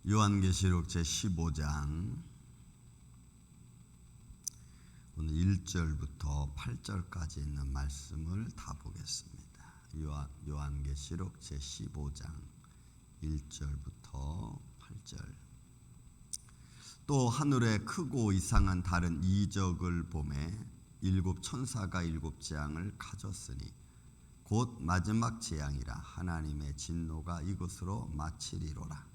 요한계시록 제15장 오늘 1절부터 8절까지 있는 말씀을 다 보겠습니다. 요한계시록 제15장 1절부터 8절. 또 하늘에 크고 이상한 다른 이적을 보매 일곱 천사가 일곱 재앙을 가졌으니 곧 마지막 재앙이라 하나님의 진노가 이곳으로 마치리로라.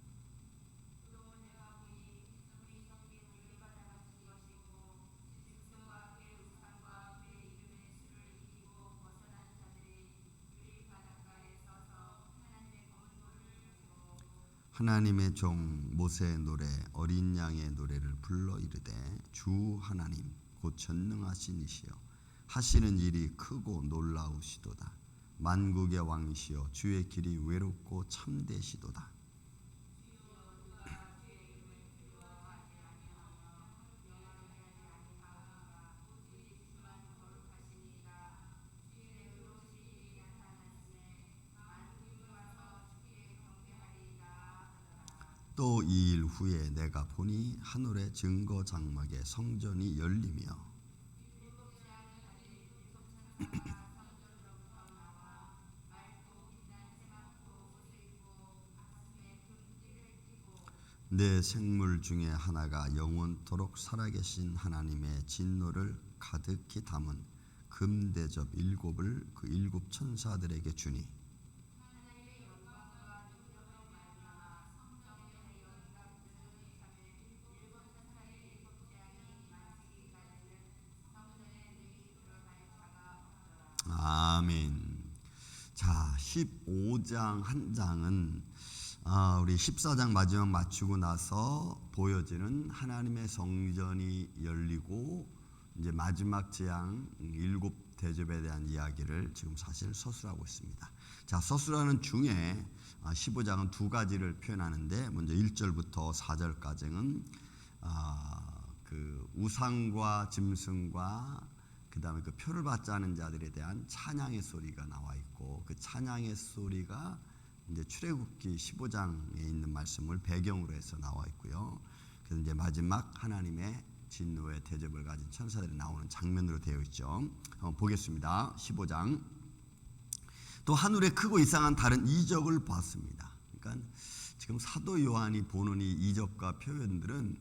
하나님의 종 모세의 노래 어린 양의 노래를 불러 이르되 주 하나님 곧 전능하신 이시여 하시는 일이 크고 놀라우시도다. 만국의 왕이시여 주의 길이 외롭고 참되시도다. 또 2일 후에 내가 보니 하늘의 증거 장막에 성전이 열리며 내 생물 중에 하나가 영원토록 살아계신 하나님의 진노를 가득히 담은 금대접 일곱을 그 일곱 천사들에게 주니 아멘. 자, 15장 한 장은 우리 14장 마지막 맞추고 나서 보여지는 하나님의 성전이 열리고 이제 마지막 재앙 일곱 대접에 대한 이야기를 지금 사실 서술하고 있습니다. 자, 서술하는 중에 15장은 두 가지를 표현하는데 먼저 1절부터 4절까지는 그 우상과 짐승과 그 다음에 그 표를 받지 않은 자들에 대한 찬양의 소리가 나와 있고 그 찬양의 소리가 이제 출애굽기 15장에 있는 말씀을 배경으로 해서 나와 있고요. 그래서 이제 마지막 하나님의 진노의 대접을 가진 천사들이 나오는 장면으로 되어 있죠. 한번 보겠습니다. 15장. 또 하늘에 크고 이상한 다른 이적을 봤습니다. 그러니까 지금 사도 요한이 보는 이 이적과 표현들은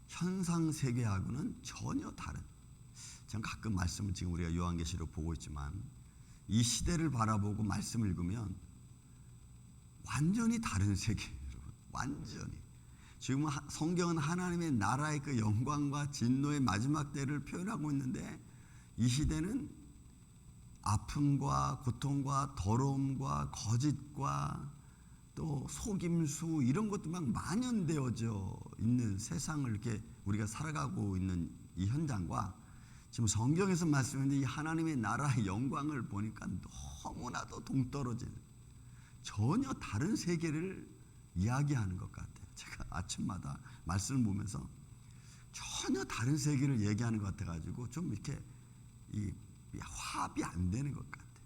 현상 세계하고는 전혀 다른. 저는 가끔 말씀을 지금 우리가 요한계시록 보고 있지만 이 시대를 바라보고 말씀을 읽으면 완전히 다른 세계예요. 완전히. 지금 성경은 하나님의 나라의 그 영광과 진노의 마지막 때를 표현하고 있는데 이 시대는 아픔과 고통과 더러움과 거짓과 또 속임수 이런 것도 막 만연되어져 있는 세상을 이렇게 우리가 살아가고 있는 이 현장과 지금 성경에서 말씀하는 이 하나님의 나라의 영광을 보니까 너무나도 동떨어진 전혀 다른 세계를 이야기하는 것 같아요. 제가 아침마다 말씀을 보면서 전혀 다른 세계를 얘기하는 것 같아가지고 좀 이렇게 이 화합이 안 되는 것 같아요.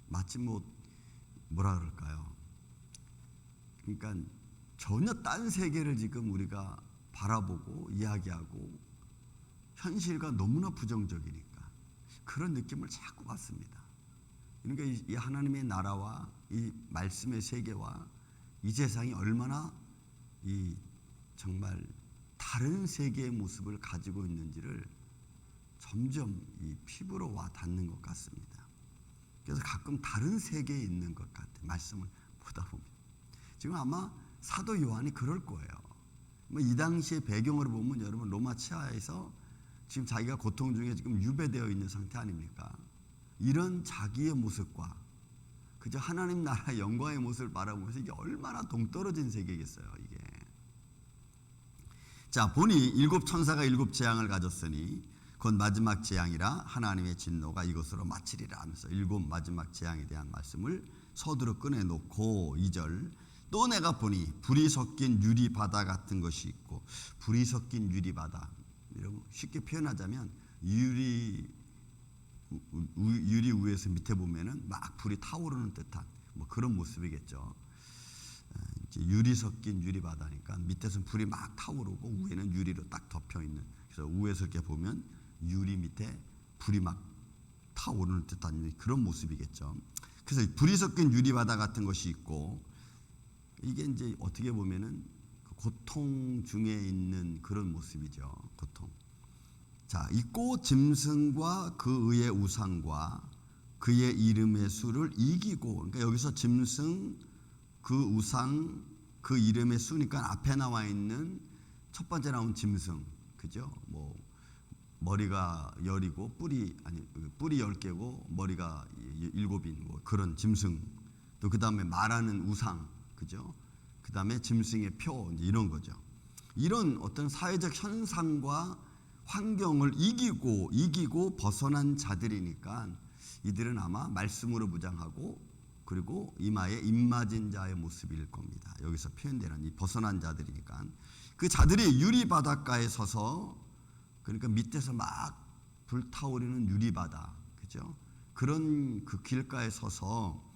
마치 뭐라 그럴까요? 그러니까 전혀 딴 세계를 지금 우리가 바라보고 이야기하고 현실과 너무나 부정적이니까 그런 느낌을 자꾸 받습니다. 그러니까 이 하나님의 나라와 이 말씀의 세계와 이 세상이 얼마나 이 정말 다른 세계의 모습을 가지고 있는지를 점점 이 피부로 와 닿는 것 같습니다. 그래서 가끔 다른 세계에 있는 것 같아요. 말씀을 보다 보면. 지금 아마 사도 요한이 그럴 거예요. 이 당시의 배경으로 보면 여러분 로마 치하에서 지금 자기가 고통 중에 지금 유배되어 있는 상태 아닙니까? 이런 자기의 모습과 그저 하나님 나라의 영광의 모습을 바라보면서 이게 얼마나 동떨어진 세계겠어요, 이게. 자, 보니 일곱 천사가 일곱 재앙을 가졌으니 곧 마지막 재앙이라 하나님의 진노가 이것으로 마치리라 하면서 일곱 마지막 재앙에 대한 말씀을 서두로 꺼내놓고 2절 또 내가 보니 불이 섞인 유리바다 같은 것이 있고 불이 섞인 유리바다 쉽게 표현하자면 유리 위에서 밑에 보면은 막 불이 타오르는 듯한 그런 모습이겠죠. 이제 유리 섞인 유리 바다니까 밑에서는 불이 막 타오르고 위에는 유리로 딱 덮여 있는. 그래서 위에서 이렇게 보면 유리 밑에 불이 막 타오르는 듯한 그런 모습이겠죠. 그래서 불이 섞인 유리 바다 같은 것이 있고, 이게 이제 어떻게 보면은 고통 중에 있는 그런 모습이죠. 고통. 자, 있고 짐승과 그 의의 우상과 그의 이름의 수를 이기고, 그러니까 여기서 짐승, 그 우상, 그 이름의 수니까 앞에 나와 있는 첫 번째 나온 짐승, 그죠? 뭐 머리가 10이고 뿔이 10개고 머리가 7인 뭐 그런 짐승. 또 그다음에 말하는 우상, 그죠? 그다음에 짐승의 표, 이제 이런 거죠. 이런 어떤 사회적 현상과 환경을 이기고 벗어난 자들이니까 이들은 아마 말씀으로 무장하고 그리고 이마에 입맞은 자의 모습일 겁니다. 여기서 표현되는 이 벗어난 자들이니까 그 자들이 유리 바닷가에 서서, 그러니까 밑에서 막 불타오르는 유리 바다, 그죠? 그런 그 길가에 서서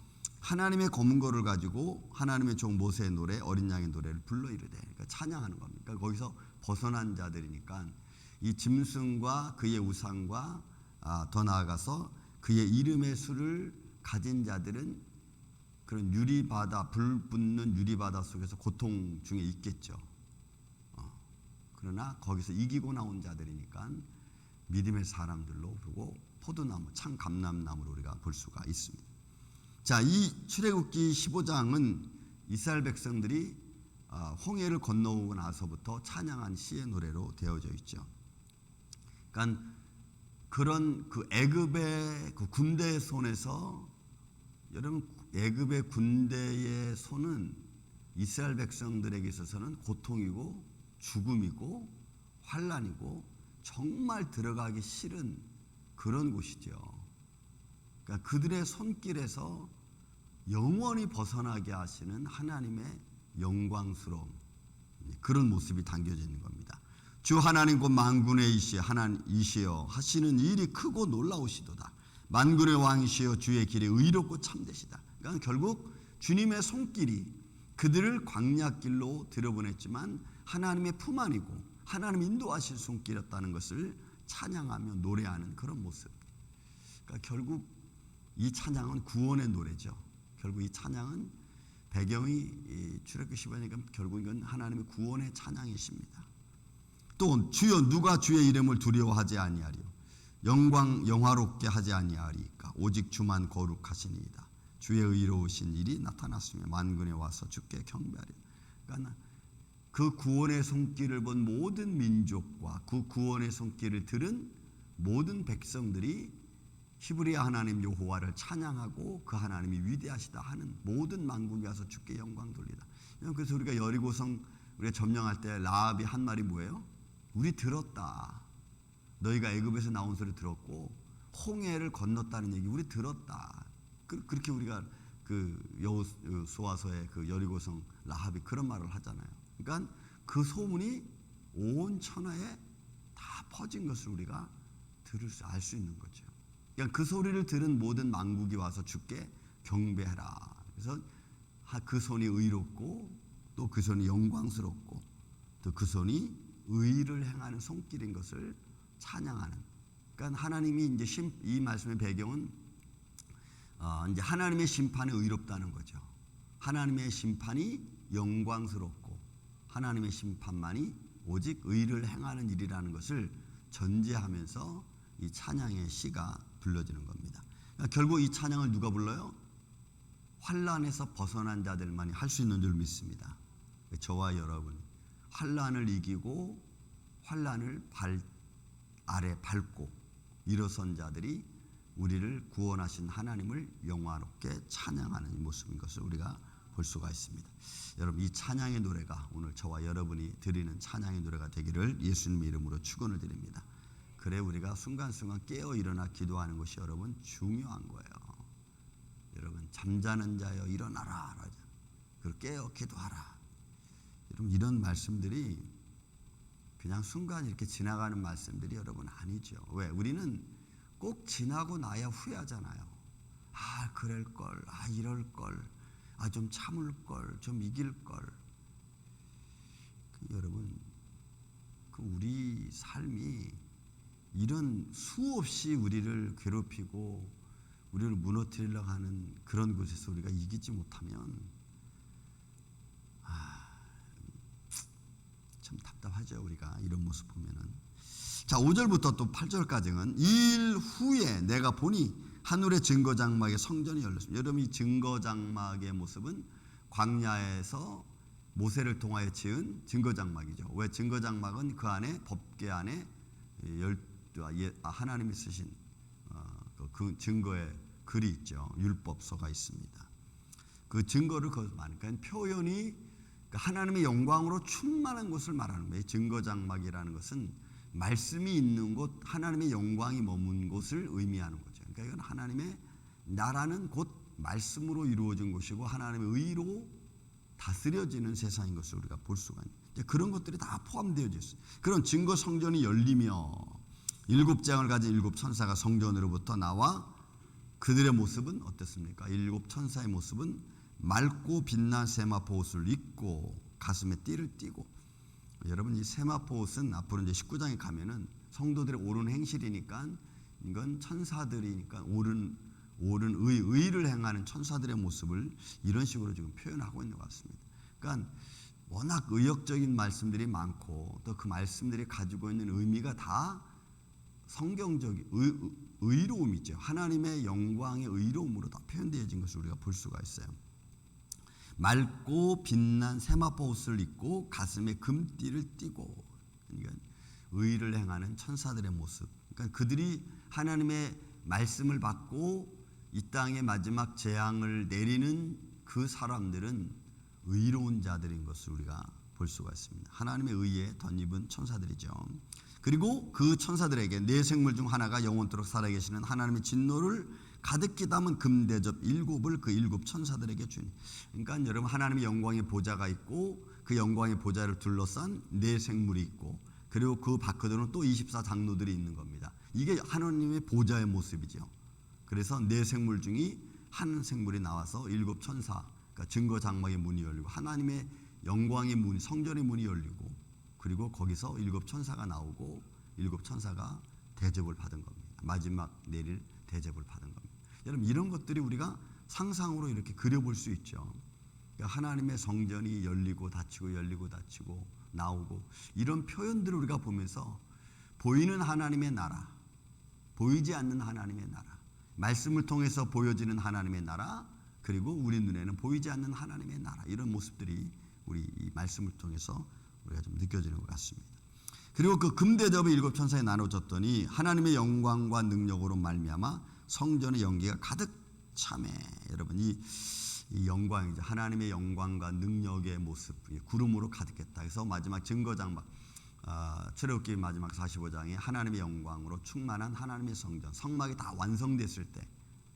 하나님의 검은거를 가지고 하나님의 종 모세의 노래, 어린 양의 노래를 불러 이르되, 그러니까 찬양하는 겁니다. 그러니까 거기서 벗어난 자들이니까 이 짐승과 그의 우상과 더 나아가서 그의 이름의 수를 가진 자들은 그런 유리바다, 불 붙는 유리바다 속에서 고통 중에 있겠죠. 그러나 거기서 이기고 나온 자들이니까 믿음의 사람들로 보고 포도나무, 참 감람나무로 우리가 볼 수가 있습니다. 자, 이 출애굽기 15장은 이스라엘 백성들이 홍해를 건너오고 나서부터 찬양한 시의 노래로 되어져 있죠. 그러니까 그런 그 애굽의 그 군대의 손에서, 여러분 애굽의 군대의 손은 이스라엘 백성들에게 있어서는 고통이고 죽음이고 환난이고 정말 들어가기 싫은 그런 곳이죠. 그러니까 그들의 손길에서 영원히 벗어나게 하시는 하나님의 영광스러움, 그런 모습이 담겨져 있는 겁니다. 주 하나님 곧 만군의 이시여 하시는 일이 크고 놀라우시도다. 만군의 왕이시여 주의 길이 의롭고 참되시다. 그러니까 결국 주님의 손길이 그들을 광야길로 들여보냈지만 하나님의 품 안이고 하나님 인도하실 손길이었다는 것을 찬양하며 노래하는 그런 모습. 그러니까 결국 이 찬양은 구원의 노래죠. 결국 이 찬양은 배경이 출애굽기 15장이니까 결국 이건 하나님의 구원의 찬양이십니다. 또 주여 누가 주의 이름을 두려워하지 아니하리요 영화롭게 하지 아니하리까 오직 주만 거룩하시니이다. 주의 의로우신 일이 나타났으며 만군에 와서 주께 경배하리. 그러니까 그 구원의 손길을 본 모든 민족과 그 구원의 손길을 들은 모든 백성들이 히브리야 하나님 여호와를 찬양하고 그 하나님이 위대하시다 하는 모든 만국에 와서 주께 영광 돌리다. 그래서 우리가 여리고성 우리가 점령할 때 라합이 한 말이 뭐예요? 우리 들었다. 너희가 애굽에서 나온 소리 들었고 홍해를 건넜다는 얘기 우리 들었다. 그렇게 우리가 그 여호수아서의 그 여리고성 라합이 그런 말을 하잖아요. 그러니까 그 소문이 온 천하에 다 퍼진 것을 우리가 알 수 있는 거죠. 그러니까 그 소리를 들은 모든 만국이 와서 주께 경배하라. 그래서 그 손이 의롭고 또 그 손이 영광스럽고 또 그 손이 의를 행하는 손길인 것을 찬양하는. 그러니까 하나님이 이제 이 말씀의 배경은 이제 하나님의 심판이 의롭다는 거죠. 하나님의 심판이 영광스럽고 하나님의 심판만이 오직 의를 행하는 일이라는 것을 전제하면서 이 찬양의 시가 불러지는 겁니다. 그러니까 결국 이 찬양을 누가 불러요? 환난에서 벗어난 자들만이 할 수 있는 줄 믿습니다. 저와 여러분 환난을 이기고 환난을 발 아래 밟고 일어선 자들이 우리를 구원하신 하나님을 영화롭게 찬양하는 모습인 것을 우리가 볼 수가 있습니다. 여러분 이 찬양의 노래가 오늘 저와 여러분이 드리는 찬양의 노래가 되기를 예수님의 이름으로 축원을 드립니다. 그래 우리가 순간순간 깨어 일어나 기도하는 것이 여러분 중요한 거예요. 여러분 잠자는 자여 일어나라. 그리고 깨어 기도하라. 여러분 이런 말씀들이 그냥 순간 이렇게 지나가는 말씀들이 여러분 아니죠. 왜? 우리는 꼭 지나고 나야 후회하잖아요. 그럴걸, 이럴걸, 좀 참을 걸, 좀 이길 걸. 여러분, 우리 삶이 이런 수없이 우리를 괴롭히고 우리를 무너뜨리려고 하는 그런 곳에서 우리가 이기지 못하면 참 답답하죠. 우리가 이런 모습 보면은. 자, 5절부터 또 8절까지는 이 일 후에 내가 보니 하늘의 증거장막에 성전이 열렸습니다. 여러분, 이 증거장막의 모습은 광야에서 모세를 통하여 지은 증거장막이죠. 왜? 증거장막은 그 안에 법궤 안에 하나님이 쓰신 그 증거의 글이 있죠. 율법서가 있습니다. 그 증거를 거기서 말하니까 표현이 하나님의 영광으로 충만한 곳을 말하는 거예요. 증거장막이라는 것은 말씀이 있는 곳, 하나님의 영광이 머문 곳을 의미하는 거죠. 그러니까 이건 하나님의 나라는 곧 말씀으로 이루어진 곳이고 하나님의 의로 다스려지는 세상인 것을 우리가 볼 수가 있는, 그런 것들이 다 포함되어 있어요. 그런 증거 성전이 열리며 7장을 가진 7 천사가 성전으로부터 나와 그들의 모습은 어떻습니까? 7 천사의 모습은 맑고 빛난 세마포 옷을 입고 가슴에 띠를 띠고, 여러분 이 세마포 옷은 앞으로 이제 19장에 가면은 성도들의 옳은 행실이니까 이건 천사들이니까 옳은 의를 행하는 천사들의 모습을 이런 식으로 지금 표현하고 있는 것 같습니다. 그러니까 워낙 의역적인 말씀들이 많고 또 그 말씀들이 가지고 있는 의미가 다 성경적인 의로움이죠. 하나님의 영광의 의로움으로 다 표현되어진 것을 우리가 볼 수가 있어요. 맑고 빛난 세마포 옷을 입고 가슴에 금띠를 띠고, 그러니까 의를 행하는 천사들의 모습. 그러니까 그들이 하나님의 말씀을 받고 이 땅에 마지막 재앙을 내리는 그 사람들은 의로운 자들인 것을 우리가 볼 수가 있습니다. 하나님의 의에 덧입은 천사들이죠. 그리고 그 천사들에게 네 생물 중 하나가 영원토록 살아계시는 하나님의 진노를 가득히 담은 금대접 7을 그 7 천사들에게 주니. 그러니까 여러분, 하나님의 영광의 보좌가 있고 그 영광의 보좌를 둘러싼 네 생물이 있고, 그리고 그 밖으로는 또 24장로들이 있는 겁니다. 이게 하나님의 보좌의 모습이죠. 그래서 네 생물 중에 한 생물이 나와서 7 천사, 그러니까 증거장막의 문이 열리고 하나님의 영광의 문, 성전의 문이 열리고, 그리고 거기서 7 천사가 나오고 7 천사가 대접을 받은 겁니다. 마지막 내릴 대접을 받은 겁니다. 여러분, 이런 것들이 우리가 상상으로 이렇게 그려볼 수 있죠. 그러니까 하나님의 성전이 열리고 닫히고 열리고 닫히고 나오고, 이런 표현들을 우리가 보면서 보이는 하나님의 나라, 보이지 않는 하나님의 나라, 말씀을 통해서 보여지는 하나님의 나라, 그리고 우리 눈에는 보이지 않는 하나님의 나라, 이런 모습들이 우리 이 말씀을 통해서 우리가 좀 느껴지는 것 같습니다. 그리고 그 금대접의 7 천사에 나눠졌더니 하나님의 영광과 능력으로 말미암아 성전의 연기가 가득 차매. 여러분, 이 영광이죠. 하나님의 영광과 능력의 모습, 구름으로 가득했다. 그래서 마지막 증거장막, 출애굽기 마지막 45장에 하나님의 영광으로 충만한 하나님의 성전, 성막이 다 완성됐을 때,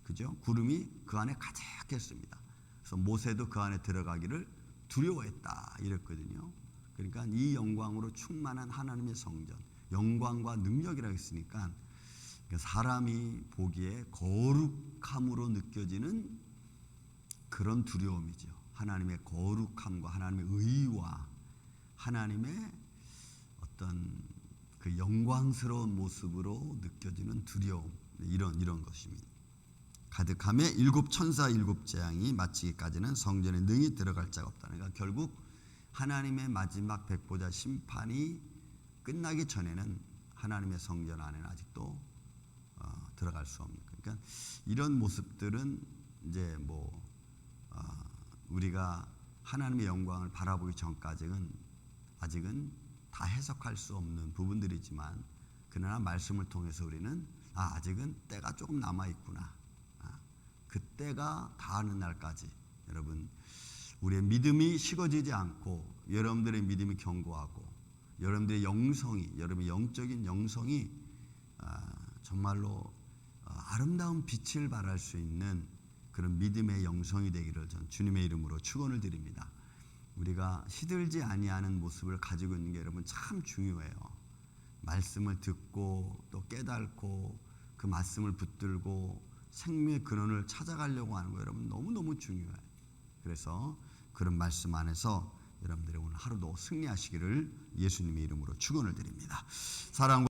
그죠? 구름이 그 안에 가득했습니다. 그래서 모세도 그 안에 들어가기를 두려워했다 이랬거든요. 그러니까 이 영광으로 충만한 하나님의 성전, 영광과 능력이라고 했으니까 사람이 보기에 거룩함으로 느껴지는 그런 두려움이죠. 하나님의 거룩함과 하나님의 의와 하나님의 어떤 그 영광스러운 모습으로 느껴지는 두려움, 이런 것입니다. 가득함에 7 천사 7 재앙이 마치기까지는 성전에 능히 들어갈 자가 없다. 그러니까 결국 하나님의 마지막 백보자 심판이 끝나기 전에는 하나님의 성전 안에는 아직도 들어갈 수 없는. 그러니까 이런 모습들은 이제 우리가 하나님의 영광을 바라보기 전까지는 아직은 다 해석할 수 없는 부분들이지만, 그러나 말씀을 통해서 우리는 아직은 때가 조금 남아 있구나. 그 때가 다하는 날까지 여러분, 우리의 믿음이 식어지지 않고 여러분들의 믿음이 견고하고 여러분들의 영성이, 여러분의 영적인 영성이 정말로 아름다운 빛을 발할 수 있는 그런 믿음의 영성이 되기를 전 주님의 이름으로 축원을 드립니다. 우리가 시들지 아니하는 모습을 가지고 있는 게 여러분 참 중요해요. 말씀을 듣고 또 깨닫고 그 말씀을 붙들고 생명의 근원을 찾아가려고 하는 거 여러분 너무너무 중요해요. 그래서 그런 말씀 안에서 여러분들의 오늘 하루도 승리하시기를 예수님의 이름으로 축원을 드립니다. 사랑과